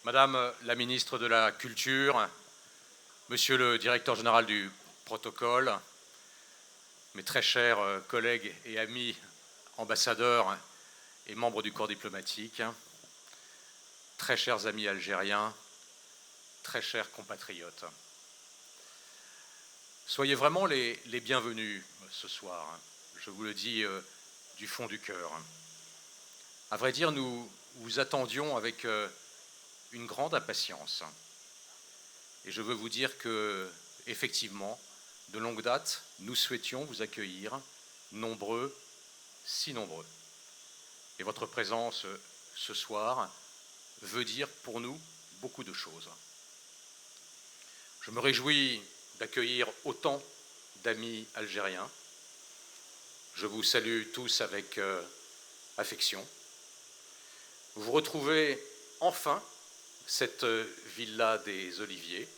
Madame la ministre de la Culture, Monsieur le directeur général du protocole, mes très chers collègues et amis ambassadeurs et membres du corps diplomatique, très chers amis algériens, très chers compatriotes. Soyez vraiment les bienvenus ce soir, je vous le dis du fond du cœur. À vrai dire, nous vous attendions avec une grande impatience. Et je veux vous dire que, effectivement, de longue date, nous souhaitions vous accueillir, nombreux, si nombreux. Et votre présence ce soir veut dire pour nous beaucoup de choses. Je me réjouis d'accueillir autant d'amis algériens. Je vous salue tous avec affection. Vous retrouvez enfin cette villa des Oliviers,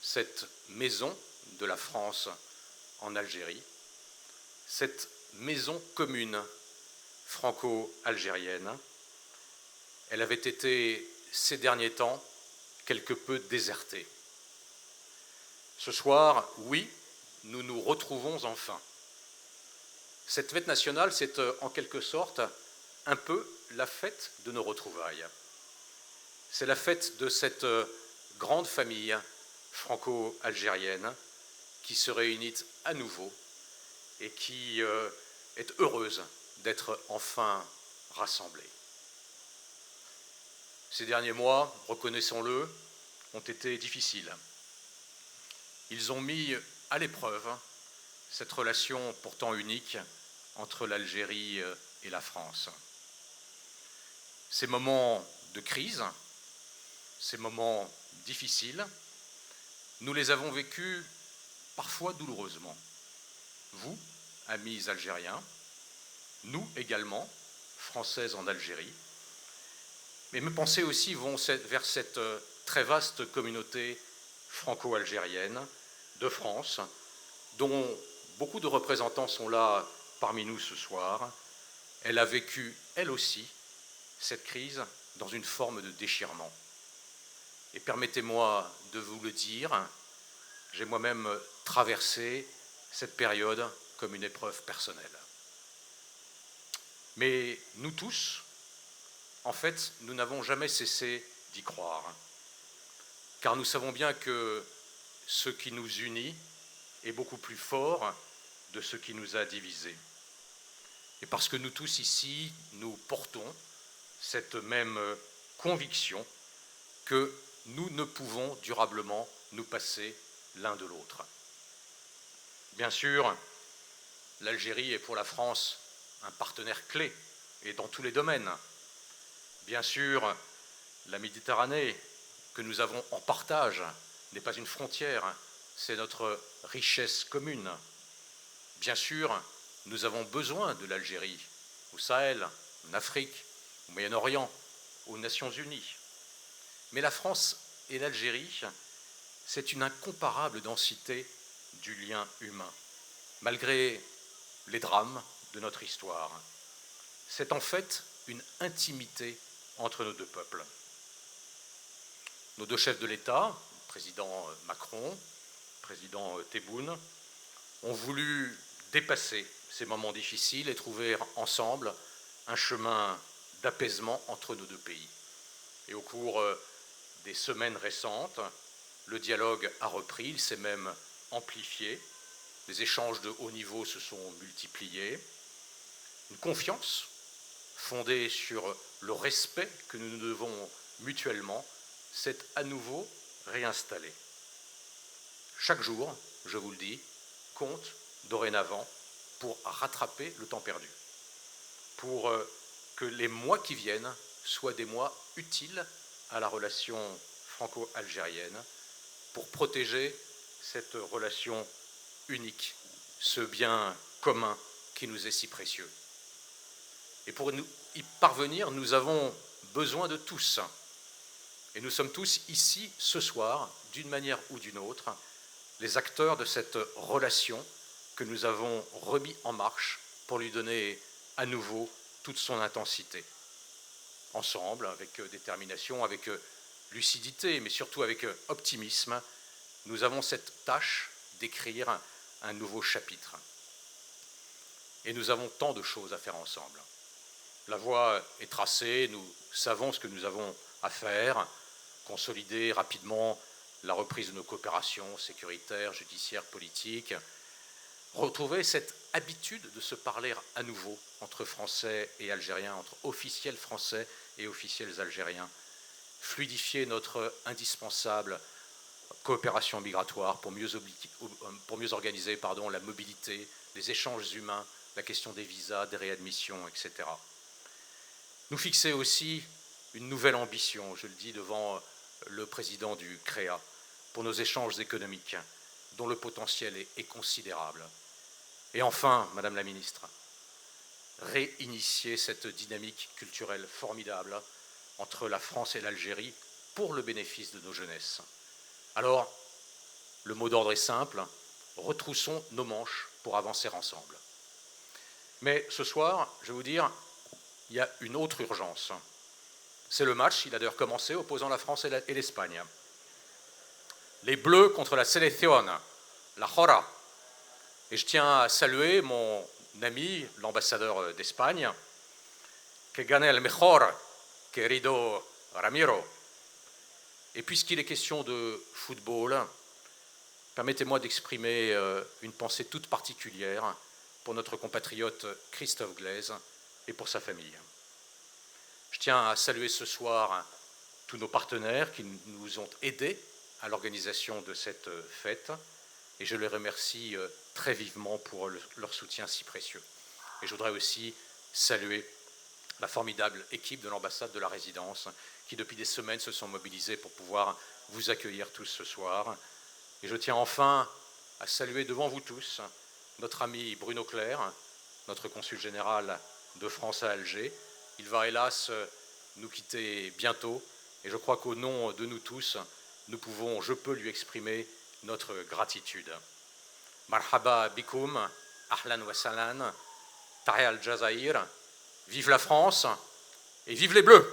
cette maison de la France en Algérie, cette maison commune franco-algérienne. Elle avait été, ces derniers temps, quelque peu désertée. Ce soir, oui, nous nous retrouvons enfin. Cette fête nationale, c'est en quelque sorte un peu la fête de nos retrouvailles. C'est la fête de cette grande famille franco-algérienne qui se réunit à nouveau et qui est heureuse d'être enfin rassemblée. Ces derniers mois, reconnaissons-le, ont été difficiles. Ils ont mis à l'épreuve cette relation pourtant unique entre l'Algérie et la France. Ces moments de crise, ces moments difficiles, nous les avons vécus parfois douloureusement. Vous, amis algériens, nous également, Françaises en Algérie, mais mes pensées aussi vont vers cette très vaste communauté franco-algérienne de France, dont beaucoup de représentants sont là parmi nous ce soir. Elle a vécu, elle aussi, cette crise dans une forme de déchirement. Et permettez-moi de vous le dire, j'ai moi-même traversé cette période comme une épreuve personnelle. Mais nous tous, en fait, nous n'avons jamais cessé d'y croire, car nous savons bien que ce qui nous unit est beaucoup plus fort de ce qui nous a divisés. Et parce que nous tous ici, nous portons cette même conviction que nous ne pouvons durablement nous passer l'un de l'autre. Bien sûr, l'Algérie est pour la France un partenaire clé, et dans tous les domaines. Bien sûr, la Méditerranée que nous avons en partage n'est pas une frontière, c'est notre richesse commune. Bien sûr, nous avons besoin de l'Algérie, au Sahel, en Afrique, au Moyen-Orient, aux Nations Unies. Mais la France et l'Algérie, c'est une incomparable densité du lien humain, malgré les drames de notre histoire. C'est en fait une intimité entre nos deux peuples. Nos deux chefs de l'État, le président Macron, le président Tebboune, ont voulu dépasser ces moments difficiles et trouver ensemble un chemin d'apaisement entre nos deux pays. Et au cours des semaines récentes, le dialogue a repris, il s'est même amplifié, les échanges de haut niveau se sont multipliés, une confiance fondée sur le respect que nous nous devons mutuellement s'est à nouveau réinstallée. Chaque jour, je vous le dis, compte dorénavant pour rattraper le temps perdu, pour que les mois qui viennent soient des mois utiles à la relation franco-algérienne, pour protéger cette relation unique, ce bien commun qui nous est si précieux. Et pour y parvenir, nous avons besoin de tous. Et nous sommes tous ici ce soir, d'une manière ou d'une autre, les acteurs de cette relation que nous avons remis en marche pour lui donner à nouveau toute son intensité. Ensemble, avec détermination, avec lucidité, mais surtout avec optimisme, nous avons cette tâche d'écrire un nouveau chapitre. Et nous avons tant de choses à faire ensemble. La voie est tracée, nous savons ce que nous avons à faire, consolider rapidement la reprise de nos coopérations sécuritaires, judiciaires, politiques, retrouver cette habitude de se parler à nouveau entre Français et Algériens, entre officiels français et officiels algériens, fluidifier notre indispensable coopération migratoire pour mieux organiser la mobilité, les échanges humains, la question des visas, des réadmissions, etc. Nous fixer aussi une nouvelle ambition, je le dis devant le président du CREA, pour nos échanges économiques, dont le potentiel est considérable. Et enfin, Madame la Ministre, réinitier cette dynamique culturelle formidable entre la France et l'Algérie pour le bénéfice de nos jeunesses. Alors, le mot d'ordre est simple, retroussons nos manches pour avancer ensemble. Mais ce soir, je vais vous dire, il y a une autre urgence. C'est le match, il a d'ailleurs commencé, opposant la France et l'Espagne. Les Bleus contre la Selección, la Jora. Et je tiens à saluer mon ami, l'ambassadeur d'Espagne, que gane el mejor, querido Ramiro. Et puisqu'il est question de football, permettez-moi d'exprimer une pensée toute particulière pour notre compatriote Christophe Glaise et pour sa famille. Je tiens à saluer ce soir tous nos partenaires qui nous ont aidés à l'organisation de cette fête et je les remercie très vivement pour leur soutien si précieux. Et je voudrais aussi saluer la formidable équipe de l'ambassade de la résidence qui depuis des semaines se sont mobilisés pour pouvoir vous accueillir tous ce soir. Et je tiens enfin à saluer devant vous tous notre ami Bruno Clerc, notre consul général de France à Alger. Il va hélas nous quitter bientôt et je crois qu'au nom de nous tous, je peux lui exprimer notre gratitude. Marhaba bikoum, ahlan wa salan, tahia al-Jazair, vive la France et vive les Bleus!